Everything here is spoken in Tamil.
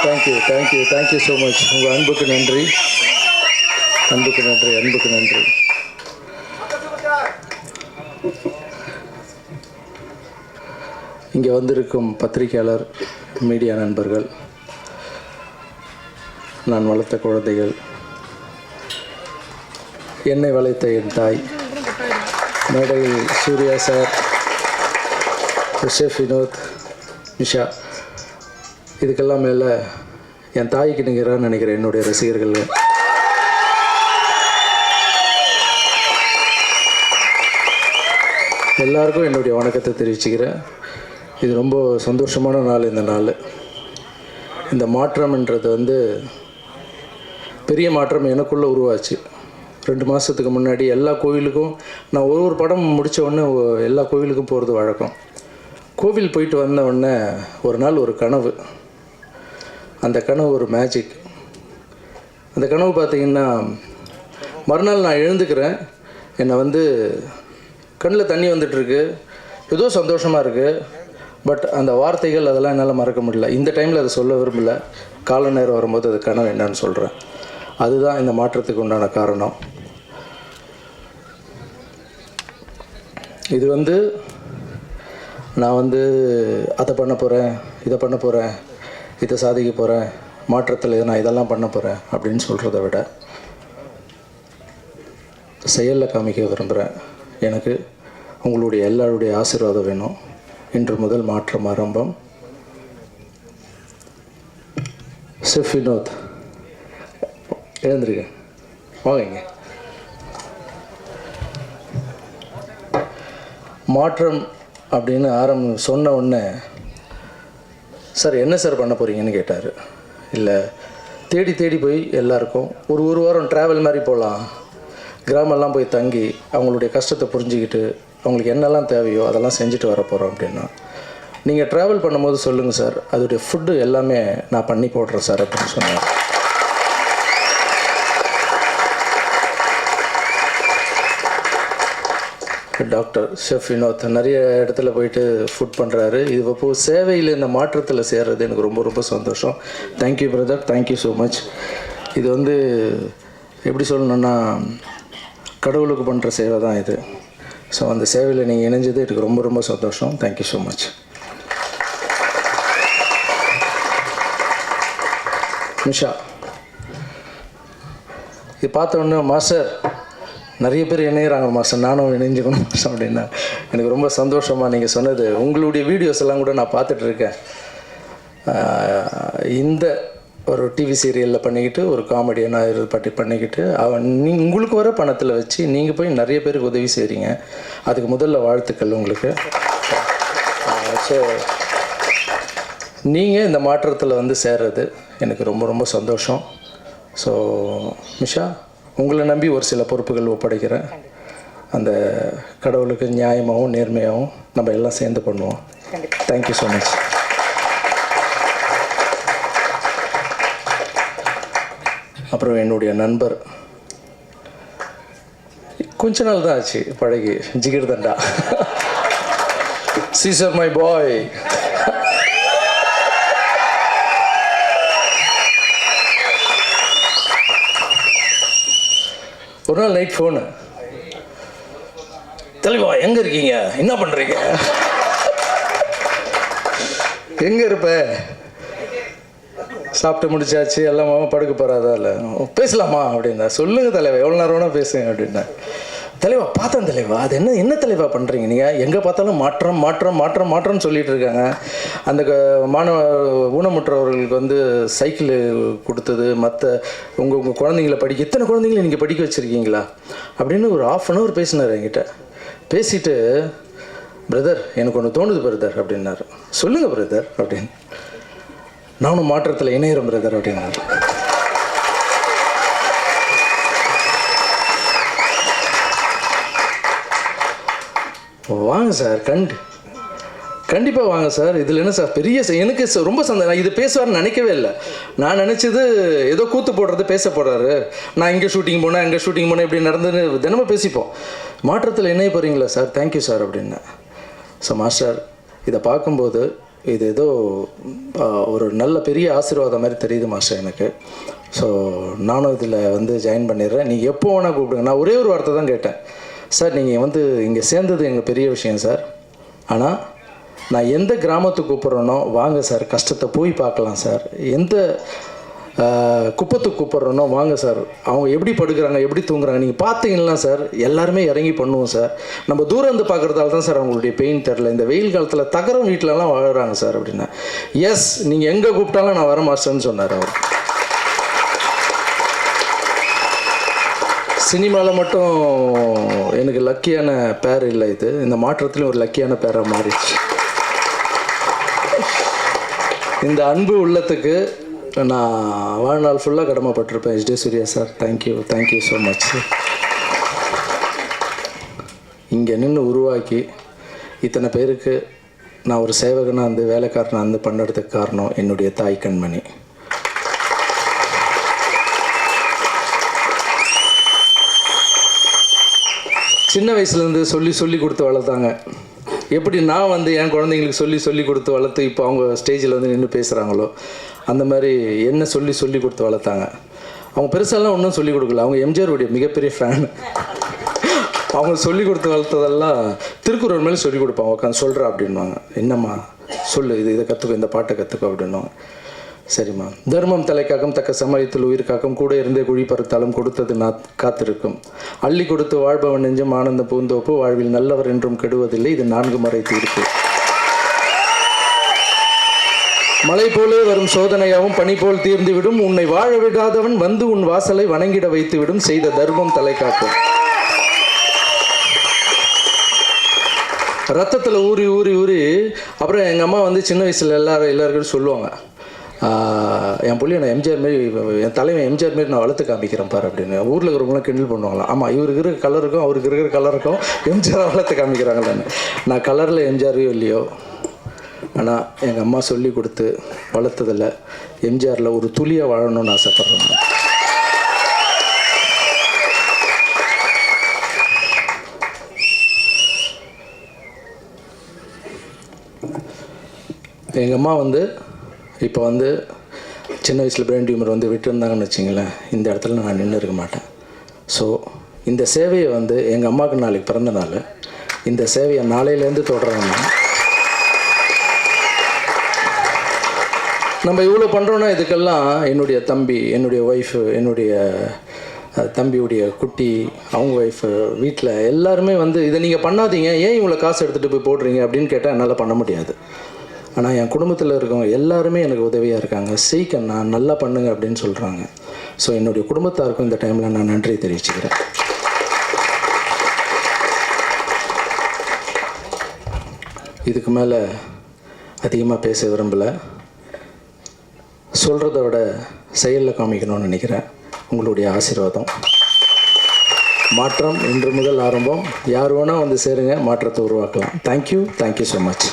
Thank you so much. உங்கள் அன்புக்கு நன்றி. இங்கே வந்திருக்கும் பத்திரிகையாளர், மீடியா நண்பர்கள், நான் வளர்த்த குழந்தைகள், என்னை வளைத்த என் தாய், மேடையில் சூர்யா சார், ஷெஃப் வினோத், நிஷா, இதுக்கெல்லாம் மேலே என் தாய்க்கு நிகரான்னு நினைக்கிறேன் என்னுடைய ரசிகர்கள். எல்லாருக்கும் என்னுடைய வணக்கத்தை தெரிவிச்சுக்கிறேன். இது ரொம்ப சந்தோஷமான நாள். இந்த நாள், இந்த மாற்றம்ன்றது பெரிய மாற்றம் எனக்குள்ளே உருவாச்சு. 2 மாதத்துக்கு முன்னாடி எல்லா கோவிலுக்கும் நான் ஒரு படம் முடித்த உடனே எல்லா கோவிலுக்கும் போகிறது வழக்கம். கோவில் போயிட்டு வந்த உடனே ஒரு நாள் ஒரு கனவு. அந்த கனவு ஒரு மேஜிக். அந்த கனவு பார்த்திங்கன்னா, மறுநாள் நான் எழுந்துக்கிறேன், என்னை கண்ணில் தண்ணி வந்துட்டுருக்கு, ஏதோ சந்தோஷமாக இருக்குது. பட் அந்த வார்த்தைகள் அதெல்லாம் என்னால் மறக்க முடியல. இந்த டைமில் அதை சொல்ல விரும்பல. கால நேரம் வரும்போது அது கனவு என்னன்னு சொல்கிறேன். அதுதான் இந்த மாற்றத்துக்கு உண்டான காரணம். இது நான் அதை பண்ண போகிறேன், இதை பண்ண போகிறேன், இதை சாதிக்க போகிறேன், மாற்றத்தில் நான் இதெல்லாம் பண்ண போகிறேன் அப்படின்னு சொல்கிறத விட செயலில் காமிக்க விரும்புகிறேன். எனக்கு உங்களுடைய எல்லாருடைய ஆசீர்வாதம் வேணும். இன்று முதல் மாற்றம் ஆரம்பம். ஷெஃப் வினோத், எழுந்திருக்க, வாங்க. மாற்றம் அப்படின்னு சொன்ன உடனே, சார் என்ன சார் பண்ண போகிறீங்கன்னு கேட்டார். இல்லை, தேடி தேடி போய் எல்லாருக்கும் ஒரு வாரம் ட்ராவல் மாதிரி போகலாம், கிராமெல்லாம் போய் தங்கி அவங்களுடைய கஷ்டத்தை புரிஞ்சுக்கிட்டு அவங்களுக்கு என்னெல்லாம் தேவையோ அதெல்லாம் செஞ்சுட்டு வர போகிறோம் அப்படின்னா, நீங்கள் ட்ராவல் பண்ணும்போது சொல்லுங்கள் சார், அதோடைய ஃபுட்டு எல்லாமே நான் பண்ணி போடுறேன் சார் அப்படின்னு சொன்னேன். டாக்டர் ஷெஃப் வினோத் நிறைய இடத்துல போயிட்டு ஃபுட் பண்ணுறாரு. இது இப்போ சேவையில் இந்த மாற்றத்தில் சேர்றது எனக்கு ரொம்ப ரொம்ப சந்தோஷம். Thank you brother, thank you so much. இது எப்படி சொல்லணுன்னா, கடவுளுக்கு பண்ணுற சேவை தான் இது. ஸோ அந்த சேவையில் நீங்கள் இணைஞ்சது எனக்கு ரொம்ப ரொம்ப சந்தோஷம். Thank you so much. நிஷா, இது பார்த்த உடனே மாஸ்டர் நிறைய பேர் இணைகிறாங்க மாஸ்டர், நானும் இணைஞ்சுக்கணும் மாஸ்டர் அப்படின்னா எனக்கு ரொம்ப சந்தோஷமாக நீங்கள் சொன்னது. உங்களுடைய வீடியோஸ் எல்லாம் கூட நான் பார்த்துட்ருக்கேன். இந்த ஒரு டிவி சீரியலில் பண்ணிக்கிட்டு ஒரு காமெடியனாக இது பண்ணிக்கிட்டு உங்களுக்கு வர பணத்தில் வச்சு நீங்கள் போய் நிறைய பேருக்கு உதவி செய்கிறீங்க. அதுக்கு முதல்ல வாழ்த்துக்கள் உங்களுக்கு. ஸோ நீங்கள் இந்த மாற்றத்தில் சேர்றது எனக்கு ரொம்ப ரொம்ப சந்தோஷம். ஸோ நிஷா, உங்களை நம்பி ஒரு சில பொறுப்புகள் ஒப்படைக்கிறேன். அந்த கடவுளுக்கு நியாயமாகவும் நேர்மையாகவும் நம்ம எல்லாம் சேர்ந்து பண்ணுவோம். Thank you so much. அப்புறம் என்னுடைய நண்பர், கொஞ்ச நாள் தான் ஆச்சு பழகி, ஜிகிர் தண்டா, சீசர் மை பாய். ஒரு நாள் நைட் ஃபோனு, தலைவா எங்கே இருக்கீங்க, என்ன பண்ணுறீங்க, எங்கே இருப்ப, சாப்பிட்டு முடிச்சாச்சு, எல்லாம் மாமா படுக்க போகிறாதா, இல்லை பேசலாமா அப்படின்னா, சொல்லுங்கள் தலைவா எவ்வளோ நேரம் வேணால் பேசுங்க அப்படின்னா. தலைவா பார்த்தேன் தலைவா, அது என்ன தலைவா பண்ணுறீங்க நீங்கள், எங்கே பார்த்தாலும் மாற்றம் மாற்றம் மாற்றம் மாற்றம்னு சொல்லிகிட்டு இருக்காங்க. அந்த ஊனமுற்றவர்களுக்கு சைக்கிள் கொடுத்தது, மற்ற உங்கள் குழந்தைங்கள எத்தனை குழந்தைங்கள நீங்கள் படிக்க வச்சுருக்கீங்களா அப்படின்னு ஒரு 1/2 hour பேசினார் என்கிட்ட. பேசிட்டு, பிரதர் எனக்கு ஒன்று தோணுது பிரதர் அப்படின்னாரு. சொல்லுங்கள் பிரதர் அப்படின்னு. நானும் மாற்றத்தில் இணையிறேன் பிரதர் அப்படின்னாரு. வாங்க சார், கண்டிப்பாக வாங்க சார். இதில் என்ன சார் பெரிய, எனக்கு ரொம்ப சந்தோஷம். இது பேசுவார்னு நினைக்கவே இல்லை. நான் நினச்சது ஏதோ கூத்து போடுறது பேச போடுறாரு, நான் இங்கே ஷூட்டிங் போனேன் அங்கே ஷூட்டிங் போனேன் இப்படி நடந்துன்னு தினமும் பேசிப்போம். மாற்றத்தில் இணைய போகிறீங்களா சார், தேங்க்யூ சார் அப்படின்னேன். ஸோ மாஸ்டர், இதை பார்க்கும்போது இது ஏதோ ஒரு நல்ல பெரிய ஆசீர்வாதம் மாதிரி தெரியுது மாஸ்டர் எனக்கு. ஸோ நானும் இதில் வந்து ஜாயின் பண்ணிடுறேன். நீங்கள் எப்போ வேணால் கூப்பிடுங்க. நான் ஒரே ஒரு வார்த்தை தான் கேட்டேன், சார் நீங்கள் வந்து இங்கே சேர்ந்தது எங்கள் பெரிய விஷயம் சார், ஆனால் நான் எந்த கிராமத்துக்கு கூப்பிட்றேனோ வாங்க சார், கஷ்டத்தை போய் பார்க்கலாம் சார், எந்த குப்பத்துக்கு கூப்பிட்றனோ வாங்க சார், அவங்க எப்படி படுக்கிறாங்க எப்படி தூங்குறாங்க நீங்கள் பார்த்தீங்கன்னா சார், எல்லாருமே இறங்கி பண்ணுவோம் சார். நம்ம தூரம் வந்து பார்க்குறதால தான் சார் அவங்களுடைய பெயின் தெரில. இந்த வெயில் காலத்தில் தகரம் வீட்டிலலாம் வாழுறாங்க சார் அப்படின்னா. எஸ், நீங்கள் எங்கே கூப்பிட்டாலும் நான் வர மாஸ்டர்னு சொன்னார் அவர். சினிமாவில் மட்டும் எனக்கு லக்கியான பேர் இல்லை, இது இந்த மாற்றத்துலேயும் ஒரு லக்கியான பேராக மாறிடுச்சு. இந்த அன்பு உள்ளத்துக்கு நான் வாழ்நாள் ஃபுல்லாக கடமைப்பட்டிருப்பேன். S D Surya sir, thank you so much. இங்கே நின்று உருவாக்கி இத்தனை பேருக்கு நான் ஒரு சேவகனாக வந்து வேலைக்காரனாக வந்து பண்ணுறதுக்கு காரணம் என்னுடைய தாய் கண்மணி. சின்ன வயசுலேருந்து சொல்லி கொடுத்து வளர்த்தாங்க. எப்படி நான் வந்து என் குழந்தைங்களுக்கு சொல்லி கொடுத்து வளர்த்து இப்போ அவங்க ஸ்டேஜில் வந்து நின்று பேசுகிறாங்களோ அந்த மாதிரி என்ன சொல்லி கொடுத்து வளர்த்தாங்க. அவங்க பெருசாலாம் ஒன்றும் சொல்லிக் கொடுக்கல. அவங்க எம்ஜிஆருடைய மிகப்பெரிய ஃபேன். அவங்க சொல்லிக் கொடுத்து வளர்த்ததெல்லாம் திருக்குறள் மேலே சொல்லிக் கொடுப்பாங்க. உட்காந்து சொல்கிறா அப்படின்வாங்க. என்னம்மா சொல்லு, இதை கற்றுக்கோ, இந்த பாட்டை கற்றுக்கோ அப்படின்வாங்க. சரிம்மா. தர்மம் தலைக்காக்கும் தக்க சமயத்தில் உயிர் காக்கும், கூட இருந்தே குழி பறுத்தாலும் கொடுத்தது காத்திருக்கும், அள்ளி கொடுத்து வாழ்பவன் நெஞ்சம் ஆனந்த பூந்தோப்பு, வாழ்வில் நல்லவர் என்றும் கெடுவதில்லை, இது 4 முறை தீர்ப்பு. மலை போலே வரும் சோதனையாவும் பனி போல் தீர்ந்துவிடும், உன்னை வாழ விடாதவன் வந்து உன் வாசலை வணங்கிட வைத்துவிடும், செய்த தர்மம் தலைக்காக்கும். ரத்தத்தில் ஊறி அப்புறம் எங்கள் அம்மா வந்து சின்ன வயசில் எல்லாருக்கும் சொல்லுவாங்க, என் பிள்ளைய நான் எம்ஜிஆர் மாரி, என் தலைவன் எம்ஜிஆர் மாரி நான் வளர்த்து காமிக்கிறேன் பாரு அப்படின்னு. ஊரில் இருக்கிறவங்களாம் கிண்டல் பண்ணுவாங்களாம். ஆமாம், இவருக்கு இருக்கிற கலருக்கும் அவருக்கு இருக்கிற கலருக்கும் எம்ஜிஆர் வளர்த்து காமிக்கிறாங்களான்னு. நான் கலரில் எம்ஜிஆரையோ இல்லையோ, ஆனால் எங்கள் அம்மா சொல்லி கொடுத்து வளர்த்ததில் எம்ஜிஆரில் ஒரு துளியாக வாழணும்னு ஆசைப்பட்றேன். எங்கள் அம்மா வந்து இப்போ வந்து சின்ன வயசில் பிரெயின் டியூமர் வந்து விட்டுருந்தாங்கன்னு வச்சிங்களேன், இந்த இடத்துல நான் நின்று இருக்க மாட்டேன். ஸோ இந்த சேவையை வந்து எங்கள் அம்மாவுக்கு நாளைக்கு பிறந்த நாள், இந்த சேவையை நாளையிலேருந்து தொடர்றாங்க. நம்ம இவ்வளோ பண்ணுறோன்னா இதுக்கெல்லாம் என்னுடைய தம்பி, என்னுடைய ஒய்ஃபு, என்னுடைய தம்பியுடைய குட்டி, அவங்க ஒய்ஃபு, வீட்டில் எல்லாருமே வந்து இதை நீங்கள் பண்ணாதீங்க, ஏன் இவ்வளோ காசு எடுத்துகிட்டு போய் போடுறீங்க அப்படின்னு கேட்டால் என்னால் பண்ண முடியாது. ஆனால் என் குடும்பத்தில் இருக்கவங்க எல்லாருமே எனக்கு உதவியாக இருக்காங்க. சீக்கிரம் நான் நல்லா பண்ணுங்க அப்படின்னு சொல்கிறாங்க. ஸோ என்னுடைய குடும்பத்தாருக்கும் இந்த டைமில் நான் நன்றி தெரிவிச்சுக்கிறேன். இதுக்கு மேலே அதிகமாக பேச விரும்பலை. சொல்கிறத விட செயலில் காமிக்கணும்னு நினைக்கிறேன். உங்களுடைய ஆசீர்வாதம். மாற்றம் இன்று முதல் ஆரம்பம். யார் வேணால் வந்து சேருங்க, மாற்றத்தை உருவாக்கலாம். Thank you so much.